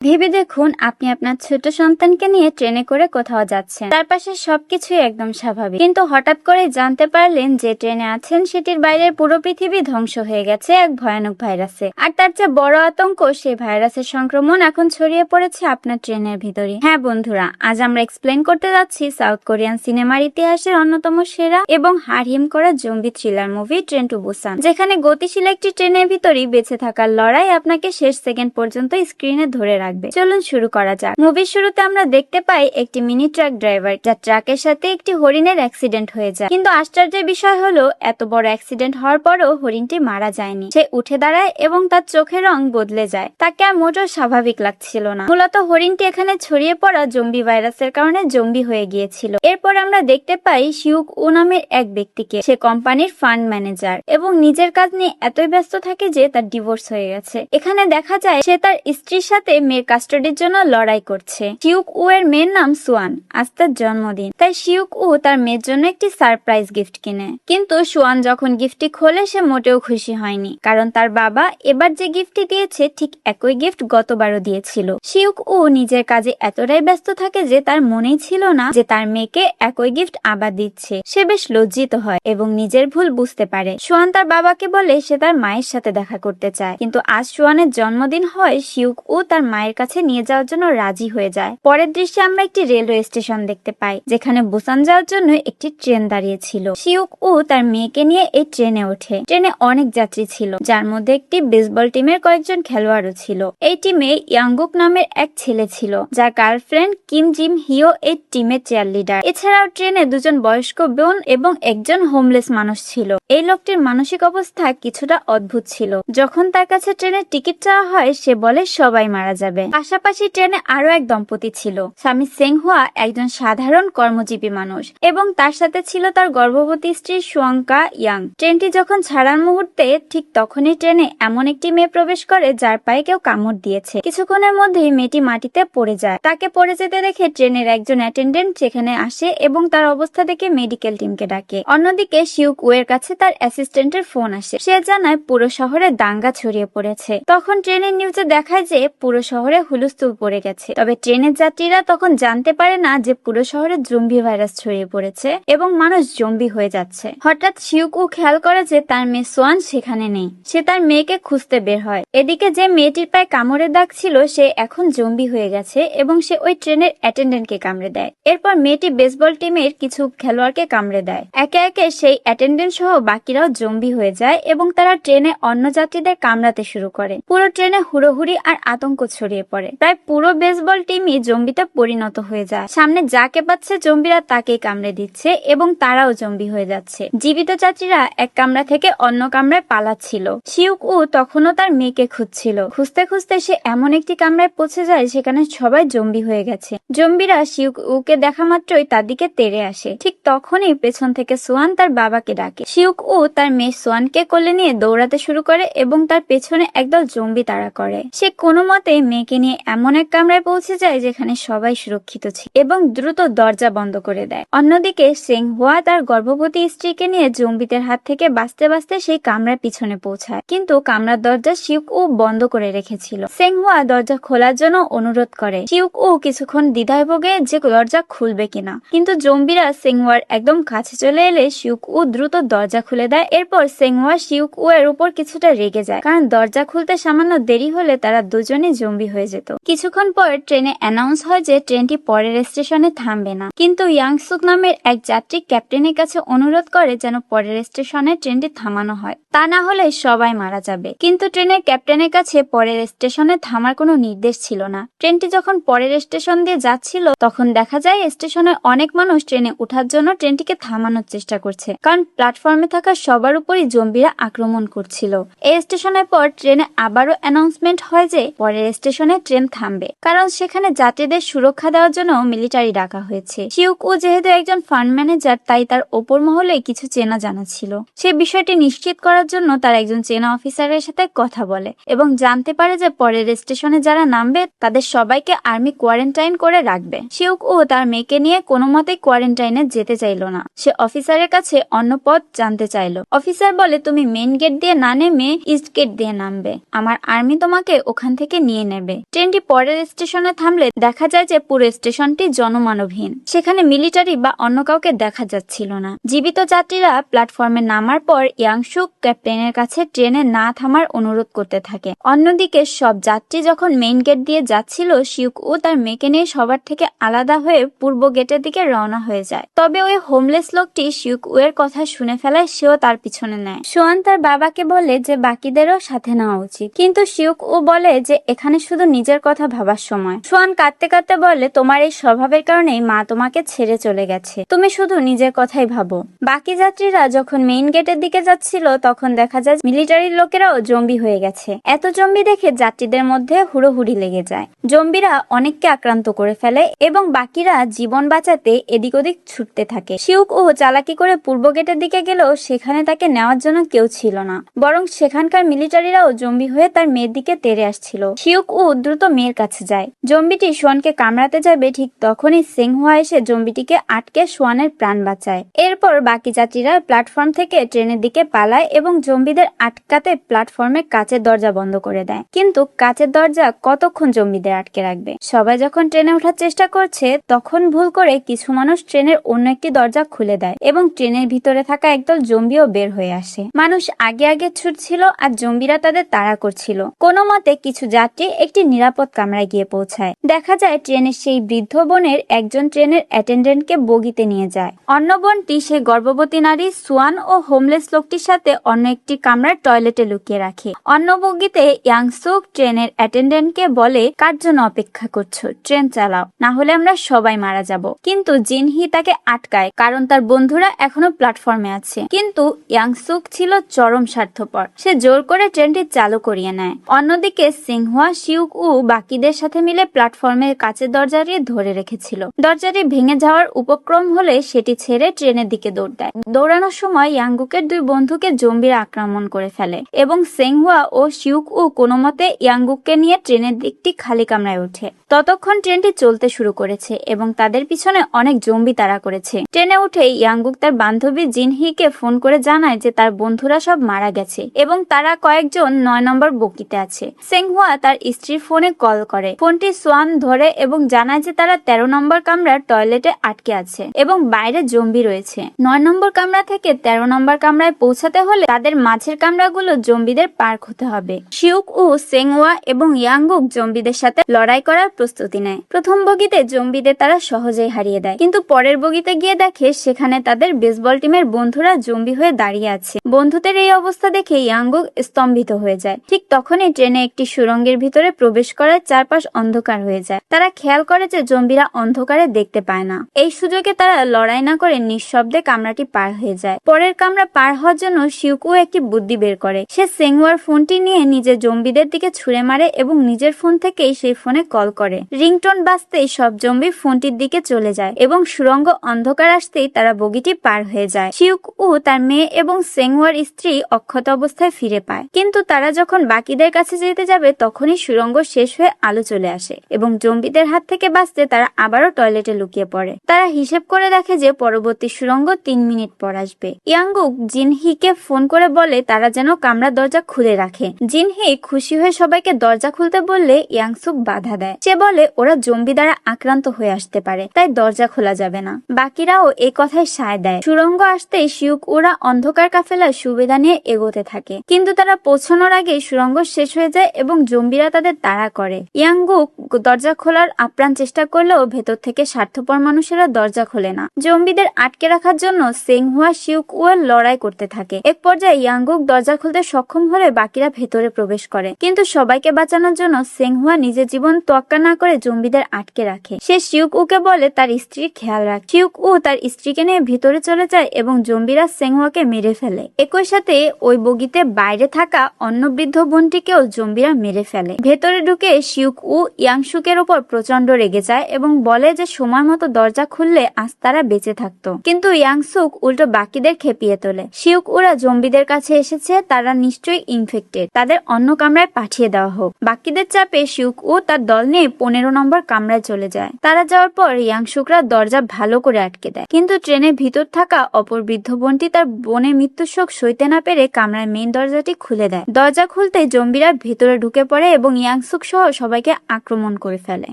ভেবে দেখুন আপনি আপনার ছোট সন্তানকে নিয়ে ট্রেনে করে কোথাও যাচ্ছেন, চারপাশে সবকিছুই একদম স্বাভাবিক, কিন্তু হঠাৎ করে জানতে পারলেন যে ট্রেনে আছেন সেটির বাইরের পুরো পৃথিবী ধ্বংস হয়ে গেছে এক ভয়ানক ভাইরাসে। আর তার চেয়ে বড় আতঙ্ক, সেই ভাইরাসের সংক্রমণ এখন ছড়িয়ে পড়েছে আপনার ট্রেনের ভিতরে। হ্যাঁ বন্ধুরা, আজ আমরা এক্সপ্লেন করতে যাচ্ছি সাউথ কোরিয়ান সিনেমার ইতিহাসের অন্যতম সেরা এবং হাড়হিম করা zombie thriller movie train to Busan, যেখানে গতিশীল একটি ট্রেনের ভিতরেই বেঁচে থাকার লড়াই আপনাকে শেষ সেকেন্ড পর্যন্ত স্ক্রিনে ধরে রাখবে। চলুন শুরু করা যাক। মুভির শুরুতে আমরা দেখতে পাই একটি মিনি ট্রাক ড্রাইভার, যার ট্রাকের সাথে একটি হরিণের অ্যাক্সিডেন্ট হয়ে যায়। কিন্তু আশ্চর্যের বিষয় হলো, এত বড় অ্যাক্সিডেন্ট হওয়ার পরও হরিণটি মারা যায়নি। সে উঠে দাঁড়ায় এবং তার চোখের রং বদলে যায়। তাকে আর মোটেও স্বাভাবিক লাগছিল না। মূলত হরিণটি এখানে ছড়িয়ে পড়া জম্বি ভাইরাসের কারণে জম্বি হয়ে গিয়েছিল। এরপর আমরা দেখতে পাই সিউক উ নামের এক ব্যক্তিকে। সে কোম্পানির ফান্ড ম্যানেজার এবং নিজের কাজ নিয়ে এতই ব্যস্ত থাকে যে তার ডিভোর্স হয়ে গেছে। এখানে দেখা যায় সে তার স্ত্রীর সাথে মেয়ের কাস্টাডির জন্য লড়াই করছে। সিউক উ এর মেয়ের নাম সুয়ান, আজ তার জন্মদিন, তাই সিউক উ তার মেয়ের জন্য একটি সারপ্রাইজ গিফট কিনে। কিন্তু সুয়ান যখন গিফটটি খোলে সে মোটেও খুশি হয়নি, কারণ তার বাবা এবার যে গিফটটি দিয়েছে ঠিক একই গিফট গতবারও দিয়েছিল। সিউক উ নিজের কাজে এতটাই ব্যস্ত থাকে যে তার মনেই ছিল না যে তার মেয়েকে একই গিফট আবার দিচ্ছে। সে বেশ লজ্জিত হয় এবং নিজের ভুল বুঝতে পারে। সুয়ান তার বাবাকে বলে সে তার মায়ের সাথে দেখা করতে চায়, কিন্তু আজ সুয়ানের জন্মদিন হয় সিউক উ তার মায়ের কাছে নিয়ে যাওয়ার জন্য রাজি হয়ে যায়। পরের দৃশ্যে আমরা একটি রেলওয়ে স্টেশন দেখতে পাই, যেখানে বুসান যাওয়ার জন্য একটি ট্রেন দাঁড়িয়েছিল। সিউক উ তার মেয়েকে নিয়ে এই ট্রেনে ওঠে। ট্রেনে অনেক যাত্রী ছিল, যার মধ্যে একটি বেসবল টিমের কয়েকজন খেলোয়াড়ও ছিল। এই টিমে ইয়াংগুক নামের এক ছেলে ছিল, যার গার্লফ্রেন্ড কিম জিম হিও এই টিমের চেয়ার লিডার। এছাড়াও ট্রেনে দুজন বয়স্ক বোন এবং একজন হোমলেস মানুষ ছিল। এই লোকটির মানসিক অবস্থা কিছুটা অদ্ভুত ছিল। যখন তার কাছে ট্রেনের টিকিট চাওয়া হয়, সে বলে সবাই মারা যাবে। পাশাপাশি ট্রেনে আরো এক দম্পতি ছিল। স্বামী সেংহুয়া একজন সাধারণ কর্মজীবী মানুষ এবং তার সাথে ছিল তার গর্ভবতী স্ত্রী সুয়াংকা ইয়াং। ট্রেনটি যখন ছাড়ার মুহূর্তে ঠিক তখনই ট্রেনে এমন একটি মেয়ে প্রবেশ করে যার পায়ে কেউ কামড় দিয়েছে। কিছুক্ষণের মধ্যেই মেয়েটি মাটিতে পড়ে যায়। তাকে পড়ে যেতে দেখে ট্রেনের একজন অ্যাটেন্ডেন্ট সেখানে আসে এবং তার অবস্থা দেখে মেডিকেল টিমকে ডাকে। অন্যদিকে সিউক উ এর কাছে তার অ্যাসিস্ট্যান্টের ফোন আসে। সে জানায় পুরো শহরে দাঙ্গা ছড়িয়ে পড়েছে। তখন ট্রেনের নিউজে দেখায় যে পুরো শহরে হুলস্থুল পড়ে গেছে। তবে ট্রেনের যাত্রীরা তখন জানতে পারে না যে পুরো শহরে জম্বি ভাইরাস ছড়িয়ে পড়েছে এবং মানুষ জম্বি হয়ে যাচ্ছে। হঠাৎ সিউক উ খেয়াল করে যে তার মেয়ে সোয়ান সেখানে নেই। সে তার মেয়েকে খুঁজতে বের হয়। এদিকে যে মেয়েটির পায়ে কামড়ের দাগ ছিল সে এখন জম্বি হয়ে গেছে এবং সে ওই ট্রেনের অ্যাটেন্ডেন্টকে কামড়ে দেয়। এরপর মেয়েটি বেসবল টিমের কিছু খেলোয়াড়কে কামড়ে দেয়। একে একে সেই অ্যাটেন্ডেন্ট সহ বাকিরাও জম্বি হয়ে যায় এবং তারা ট্রেনে অন্য যাত্রীদের কামড়াতে শুরু করে। পুরো ট্রেনে হুড়োহুড়ি আর আতঙ্ক ছড়িয়ে পড়ে। প্রায় পুরো বেসবল টিমই জম্বিতে পরিণত হয়ে যায়। সামনে যাকে পাচ্ছে জম্বিরা তাকেই কামড়ে দিচ্ছে এবং তারাও জম্বি হয়ে যাচ্ছে। জীবিত যাত্রীরা এক কামরা থেকে অন্য কামরায় পালাচ্ছিল। সিউক উ তখনও তার মেয়েকে খুঁজছিল। খুঁজতে খুঁজতে সে এমন একটি কামরায় পৌঁছে যায় যেখানে সবাই জম্বি হয়ে গেছে। জম্বিরা সিউক উকে দেখা মাত্রই তার দিকে তেড়ে আসে। ঠিক তখনই পেছন থেকে সোয়ান তার বাবাকে ডাকে। সিউক উ তার মেয়ে সোয়ানকে কোলে নিয়ে দৌড়াতে শুরু করে এবং তার পেছনে একদল জম্বি তাড়া করে। সে কোনো মতে মেয়েকে নিয়ে এমন এক কামরায় পৌঁছে যায় যেখানে সবাই সুরক্ষিত ছিল এবং দ্রুত দরজা বন্ধ করে দেয়। অন্যদিকে সেংহুয়া তার গর্ভবতী স্ত্রীকে নিয়ে জম্বিদের হাত থেকে বাঁচতে বাঁচতে সেই কামরার পিছনে পৌঁছায়, কিন্তু কামরার দরজা সিউক উ বন্ধ করে রেখেছিল। সেংহুয়া দরজা খোলার জন্য অনুরোধ করে। সিউক উ কিছুক্ষণ দ্বিধায় ভোগে যে দরজা খুলবে কিনা, কিন্তু জম্বিরা সেংহুয়ার একদম কাছে চলে এলে সিউক উ দ্রুত দরজা খুলে দেয়। এরপর সেংহুয়া সিউক উ এর উপর কিছুটা রেগে যায়, কারণ দরজা খুলতে সামান্য দেরি হলে তারা দুজনেই জম্বি হয়ে যেত। কিছুক্ষণ পর ট্রেনে অ্যানাউন্স হয় যে ট্রেনটি পরের স্টেশনে থামবে না, কিন্তু ইয়াংসুক নামের এক যাত্রী ক্যাপ্টেনের কাছে অনুরোধ করে যেন পরের স্টেশনে ট্রেনটি থামানো হয়, তা না হলে সবাই মারা যাবে। কিন্তু ট্রেনের ক্যাপ্টেনের কাছে পরের স্টেশনে থামার কোনো নির্দেশ ছিল না। ট্রেনটি যখন পরের স্টেশন দিয়ে যাচ্ছিল তখন দেখা যায় স্টেশনে অনেক মানুষ ট্রেনে ওঠার জন্য ট্রেনটিকে থামানোর চেষ্টা করছে, কারণ প্ল্যাটফর্মে থাকা সবার উপরই জম্বিরা আক্রমণ করছিল। এই স্টেশনের পর ট্রেনে আবারও অ্যানাউন্সমেন্ট হয় যে পরের স্টেশনে ট্রেন থামবে, কারণ সেখানে যাত্রীদের সুরক্ষা দেওয়ার জন্য মিলিটারি ডাকা হয়েছে। সিউক উ যেহেতু একজন ফান্ড ম্যানেজার, তাই তার ওপর মহলে কিছু চেনা জানা ছিল। সে বিষয়টি নিশ্চিত করার জন্য তার একজন চেনা অফিসারের সাথে কথা বলে এবং জানতে পারে যে পরের স্টেশনে যারা নামবে তাদের সবাইকে আর্মি কোয়ারেন্টাইন করে রাখবে। সিউক উ তার মেয়েকে নিয়ে কোনো মতেই কোয়ারেন্টাইনে যেতে চাইল না। সে অফিসারের কাছে অন্য পথ জানতে চাইল। অফিসার বলে, তুমি মেইন গেট দিয়ে না নেমে ইস্ট গেট দিয়ে নামবে, আমার আর্মি তোমাকে ওখান থেকে নিয়ে নেবে। হবে। ট্রেনটি পরের স্টেশনে থামলে দেখা যায় যে পুরো স্টেশনটি জনমানবহীন। সেখানে মিলিটারি বা অন্য কাউকে দেখা যাচ্ছিল না। জীবিত যাত্রীরা প্ল্যাটফর্মে নামার পর ইয়াংসুক ক্যাপ্টেনের কাছে ট্রেনে না থামার অনুরোধ করতে থাকে। অন্যদিকে সব যাত্রী যখন মেইন গেট দিয়ে যাচ্ছিল, শিউক ও তার মেয়েকে নিয়ে সবার থেকে আলাদা হয়ে পূর্ব গেটের দিকে রওনা হয়ে যায়। তবে ওই হোমলেস লোকটি শিউক ও এর কথা শুনে ফেলায় সেও তার পিছনে নেয়। সোয়ান তার বাবাকে বলে যে বাকিদেরও সাথে নেওয়া উচিত, কিন্তু শিউক ও বলে যে এখানে শুধু নিজের কথা ভাবার সময়। সোয়ান কাঁদতে কাঁদতে বলে, তোমার এই স্বভাবের কারণেই মা তোমাকে ছেড়ে চলে গেছে, তুমি শুধু নিজের কথাই ভাবো। বাকি যাত্রীরা যখন মেইন গেটের দিকে যাচ্ছিল তখন দেখা যায় মিলিটারির লোকেরাও জম্বি হয়ে গেছে। এত জম্বি দেখে যাত্রীদের মধ্যে হুড়োহুড়ি লেগে যায়। জম্বিরা অনেককে আক্রান্ত করে ফেলে এবং বাকিরা জীবন বাঁচাতে এদিক ওদিক ছুটতে থাকে। শিউক ও চালাকি করে পূর্ব গেটের দিকে গেলেও সেখানে তাকে নেওয়ার জন্য কেউ ছিল না, বরং সেখানকার মিলিটারিরাও জম্বি হয়ে তার মেয়ের দিকে তেড়ে আসছিল। শিউক ও দ্রুত মেয়ের কাছে যায়। জম্বিটি সোয়ানকে কামড়াতে যাবে, ঠিক তখনই সিংহুয়া এসে জম্বিটিকে আটকে সোয়ানের প্রাণ বাঁচায়। এরপর বাকি যাত্রীরা প্ল্যাটফর্ম থেকে ট্রেনের দিকে পালায় এবং জম্বিদের আটকাতে প্ল্যাটফর্মে কাচের দরজা বন্ধ করে দেয়। কিন্তু কাচের দরজা কতক্ষণ জম্বিদের আটকে রাখবে? সবাই যখন ট্রেনে ওঠার চেষ্টা করছে তখন ভুল করে কিছু মানুষ ট্রেনের অন্য একটি দরজা খুলে দেয় এবং ট্রেনের ভিতরে থাকা একদল জম্বিও বের হয়ে আসে। মানুষ আগে আগে ছুটছিল আর জম্বিরা তাদের তাড়া করছিল। কোনো মতে কিছু যাত্রী একটি নিরাপদ কামরায় গিয়ে পৌঁছায়। দেখা যায় ট্রেনের সেই বৃদ্ধ বোনের একজন ট্রেনের অ্যাটেন্ডেন্টকে বগিতে নিয়ে যায়। অন্য বোনটি সেই গর্ভবতী নারী সোয়ান ও হোমলেস লোকটির সাথে অন্য একটি কামরার টয়লেটে লুকিয়ে রাখে। অন্য বগিতে ইয়াংসুক ট্রেনের অ্যাটেন্ডেন্টকে বলে, কার জন্য অপেক্ষা করছো? ট্রেন চালাও, না হলে আমরা সবাই মারা যাব। কিন্তু জিনহি তাকে আটকায়, কারণ তার বন্ধুরা এখনো প্ল্যাটফর্মে আছে। কিন্তু ইয়াংসুক ছিল চরম স্বার্থপর, সে জোর করে ট্রেনটি চালু করিয়ে নেয়। অন্যদিকে সিংহুয়া শিউক উ বাকিদের সাথে মিলে প্ল্যাটফর্মের কাছের দরজাটি ধরে রেখেছিল। দরজাটি ভেঙে যাওয়ার উপক্রম হলে সেটি ছেড়ে ট্রেনের দিকে দৌড় দেয়। দৌড়ানোর সময় ইয়াংগুকের দুই বন্ধুকে জম্বিরা আক্রমণ করে ফেলে এবং সিংহুয়া ও শিউক উ কোনো মতে ইয়াংগুককে নিয়ে ট্রেনের দিকটি খালি কামরায় ওঠে। ততক্ষণ ট্রেনটি চলতে শুরু করেছে এবং তাদের পিছনে অনেক জম্বি তাড়া করেছে। ট্রেনে উঠে ইয়াংগুক তার বান্ধবী জিনহিকে ফোন করে জানায় যে তার বন্ধুরা সব মারা গেছে এবং তারা কয়েকজন 9 নম্বর বগিতে আছে। সিংহুয়া তার স্ত্রীর ফোনে কল করে। ফোনটি সোয়ান ধরে এবং জানায় যে তারা 13 নম্বর কামরার টয়লেটে আটকে আছে এবং বাইরে জম্বি রয়েছে। 9 নম্বর কামরা থেকে 13 নম্বর কামরায় পৌঁছাতে হলে তাদের মাঝের কামরাগুলো জম্বিদের পার হতে হবে। শিউক উ, সিংহুয়া এবং ইয়াংগুক জম্বিদের সাথে লড়াই করার প্রস্তুতি নেয়। প্রথম বগিতে জম্বিদের তারা সহজেই হারিয়ে দেয়, কিন্তু পরের বগিতে গিয়ে দেখে সেখানে তাদের বেসবল টিমের বন্ধুরা জম্বি হয়ে দাঁড়িয়ে আছে। বন্ধুদের এই অবস্থা দেখে ইয়াংগুক স্তম্ভিত হয়ে যায়। ঠিক তখনই ট্রেনে একটি সুড়ঙ্গের ভিতরে প্রবেশ করার চারপাশ অন্ধকার হয়ে যায়। তারা খেয়াল করে যে জম্বিরা অন্ধকারে দেখতে পায় না। এই সুযোগে তারা লড়াই না করে নিঃশব্দে কামরাটি পার হয়ে যায়। পরের কামরা পার হওয়ার জন্য শিউকু একটি বুদ্ধি বের করে। সে সিংহুয়ার ফোনটি নিয়ে নিজের জম্বিদের দিকে ছুঁড়ে মারে এবং নিজের ফোন থেকেই সেই ফোনে কল করে। রিংটোন বাজতেই সব জম্বি ফোনটির দিকে চলে যায় এবং সুড়ঙ্গ অন্ধকার আসতেই তারা বগিটি পার হয়ে যায়। শিউক উ তার মেয়ে এবং সিংহুয়ার স্ত্রী অক্ষত অবস্থায় ফিরে পায়, কিন্তু তারা যখন বাকিদের কাছে যেতে যাবে তখনই সুড়ঙ্গ শেষ হয়ে আলো চলে আসে এবং জম্বিদের হাত থেকে বাঁচতে তারা আবারও টয়লেটে লুকিয়ে পড়ে। তারা হিসেব করে দেখে যে পরবর্তী সুড়ঙ্গ 3 মিনিট পর আসবে। ইয়াংগুক জিনহিকে ফোন করে বলে তারা যেন কামরা দরজা খুলে রাখে। জিনহি খুশি হয়ে সবাইকে দরজা খুলতে বললে ইয়াংসুক বাধা দেয়। সে বলে ওরা জম্বি দ্বারা আক্রান্ত হয়ে আসতে পারে, তাই দরজা খোলা যাবে না। বাকিরাও এই কথায় সায় দেয়। সুড়ঙ্গ আসতেই শিউক ওরা অন্ধকার কাফেলার সুবিধা নিয়ে এগোতে থাকে, কিন্তু তারা পৌঁছানোর আগে সুড়ঙ্গ শেষ হয়ে যায় এবং জম্বিরা তাদের তাড়া করে। ইয়াংগুক দরজা খোলার আপ্রাণ চেষ্টা করলেও ভেতর থেকে স্বার্থপর মানুষেরা দরজা খোলে না। জম্বিদের আটকে রাখার জন্য সিংহুয়া শিউক উয়ের লড়াই করতে থাকে। এক পর্যায়ে ইয়াংগুক দরজা খুলতে সক্ষম হলে বাকিরা ভেতরে প্রবেশ করে, কিন্তু সবাইকে বাঁচানোর জন্য সিংহুয়া নিজের জীবন তোয়াক্কা না করে জম্বিদের আটকে রাখে। সে শিউক উকে বলে তার স্ত্রীর খেয়াল রাখ। শিউক উ তার স্ত্রীকে নিয়ে ভিতরে চলে যায় এবং জম্বিরা সিংহুয়াকে মেরে ফেলে। একই সাথে ওই বগিতে বাইরে থাকা অন্য বৃদ্ধ বোনটিকেও জম্বিরা মেরে ফেলে। ভেতরে ঢুকে শিউক উ ইয়াংসুকের উপর প্রচন্ড রেগে যায় এবং বলে যে সময় মতো দরজা খুললে আজ তারা বেঁচে থাকতো, কিন্তু ইয়াংসুক উল্টো বাকিদের খেপিয়ে তোলে। শিউক উরা জম্বিদের কাছে এসেছে, তারা নিশ্চয়ই ইনফেক্টেড, তাদের অন্য কামরায় পাঠিয়ে দেওয়া হোক। বাকিদের চাপে শিউক উ তার দল নিয়ে 15 নম্বর কামরায় চলে যায়। তারা যাওয়ার পর ইয়াংসুকরা দরজা ভালো করে আটকে দেয়, কিন্তু ট্রেনের ভিতর থাকা অপর বৃদ্ধ বোনটি তার বোনের মৃত্যু শোক সইতে না পেরে কামরার মেইন দরজাটি খুলে দেয়। দরজা খুলতে জম্বিরা ভেতরে ঢুকে পড়ে এবং ইয়াং ইয়াংসুক সহ সবাইকে আক্রমণ করে ফেলে।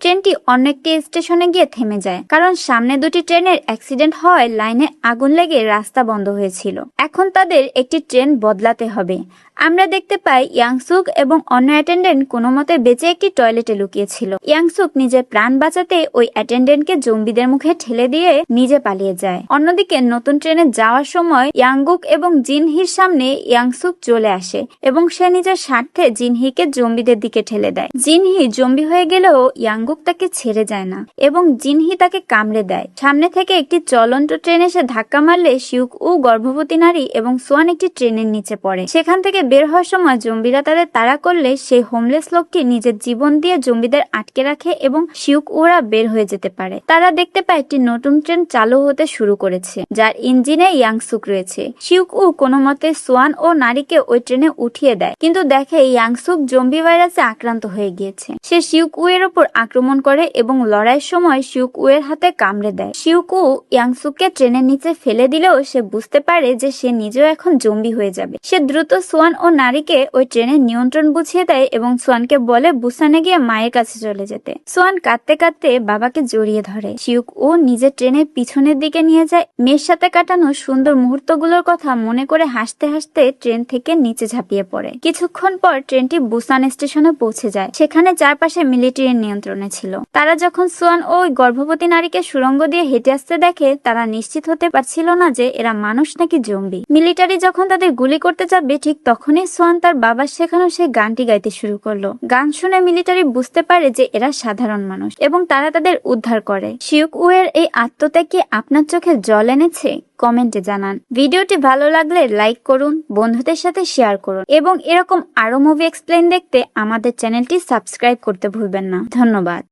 ট্রেনটি অন্য একটি স্টেশনে গিয়ে থেমে যায়, কারণ সামনে দুটি ট্রেনের অ্যাক্সিডেন্ট হওয়ায় লাইনে আগুন লেগে রাস্তা বন্ধ হয়েছিল। এখন তাদের একটি ট্রেন বদলাতে হবে। আমরা দেখতে পাই ইয়াংসুক এবং অন্য অ্যাটেন্ডেন্ট কোনো মতে বেঁচে একটি টয়লেটে লুকিয়েছিল। ইয়াংসুক নিজের প্রাণ বাঁচাতে ওই অ্যাটেন্ডেন্টকে জম্বিদের মুখে ঠেলে দিয়ে নিজে পালিয়ে যায়। অন্যদিকে নতুন ট্রেনে যাওয়ার সময় ইয়াংগুক এবং জিনহির সামনে ইয়াংসুক চলে আসে এবং সে নিজের স্বার্থে জিনহিকে জম্বিদের দিকে ঠেলে দেয়। জিনহি জম্বি হয়ে গেলেও ইয়াংগুক তাকে ছেড়ে যায় না এবং জিনহি তাকে কামড়ে দেয়। সামনে থেকে একটি চলন্ত ট্রেন এসে ধাক্কা মারলে শিউক উ গর্ভবতী নারী এবং সোয়ান একটি ট্রেনের নিচে পড়ে। সেখান থেকে বের হওয়ার সময় জম্বিরা তাদের তাড়া করলে সেই হোমলেস লোকটি নিজের জীবন দিয়ে জম্বিদের আটকে রাখে এবং শিউক উরা বের হয়ে যেতে পারে। তারা দেখতে পায় একটি নতুন ট্রেন চালু হতে শুরু করেছে, যার ইঞ্জিনে ইয়াংসুক রয়েছে। শিউক উ কোনো মতে সোয়ান ও নারীকে ওই ট্রেনে উঠিয়ে দেয়, কিন্তু দেখে ইয়াংসুক জম্বি ভাইরাসে আক্রান্ত হয়ে গিয়েছে। সে শিউক উ এর ওপর আক্রমণ করে এবং লড়াইয়ের সময় শিউক উ এর হাতে কামড়ে দেয়। শিউক উ ইয়াংসুককে ট্রেনের নিচে ফেলে দিলেও সে বুঝতে পারে যে সে নিজেও এখন জম্বি হয়ে যাবে। সে দ্রুত সোয়ান ও নারীকে ওই ট্রেনের নিয়ন্ত্রণ বুঝিয়ে দেয় এবং সোয়ানকে বলে বুসানে গিয়ে মায়ের কাছে চলে যেতে। সোয়ান কাঁদতে কাঁদতে বাবাকে জড়িয়ে ধরে। শিউক ও নিজের ট্রেনের পিছনের দিকে নিয়ে যায়। মেয়ের সাথে কাটানো সুন্দর মুহূর্তগুলোর কথা মনে করে হাসতে হাসতে ট্রেন থেকে নিচে ঝাঁপিয়ে পড়ে। কিছুক্ষণ পর ট্রেনটি বুসান স্টেশনে পৌঁছে যায়। সেখানে চারপাশে মিলিটারির নিয়ন্ত্রণে ছিল। তারা যখন সোয়ান ও ওই গর্ভবতী নারীকে সুড়ঙ্গ দিয়ে হেঁটে আসতে দেখে, তারা নিশ্চিত হতে পারছিল না যে এরা মানুষ নাকি জম্বি। মিলিটারি যখন তাদের গুলি করতে যাবে, ঠিক তখনই সোয়ান তার বাবার শেখানো সেই গানটি গাইতে শুরু করলো। গান শুনে মিলিটারি বুঝতে পারে যে এরা সাধারণ মানুষ এবং তারা তাদের উদ্ধার করে। শিউক উ এর এই আত্মত্যাগ কি আপনার চোখে জল এনেছে? কমেন্টে জানান। ভিডিওটি ভালো লাগলে লাইক করুন, বন্ধুদের সাথে শেয়ার করুন এবং এরকম আরো মুভি এক্সপ্লেইন দেখতে আমাদের চ্যানেলটি সাবস্ক্রাইব করতে ভুলবেন না। ধন্যবাদ।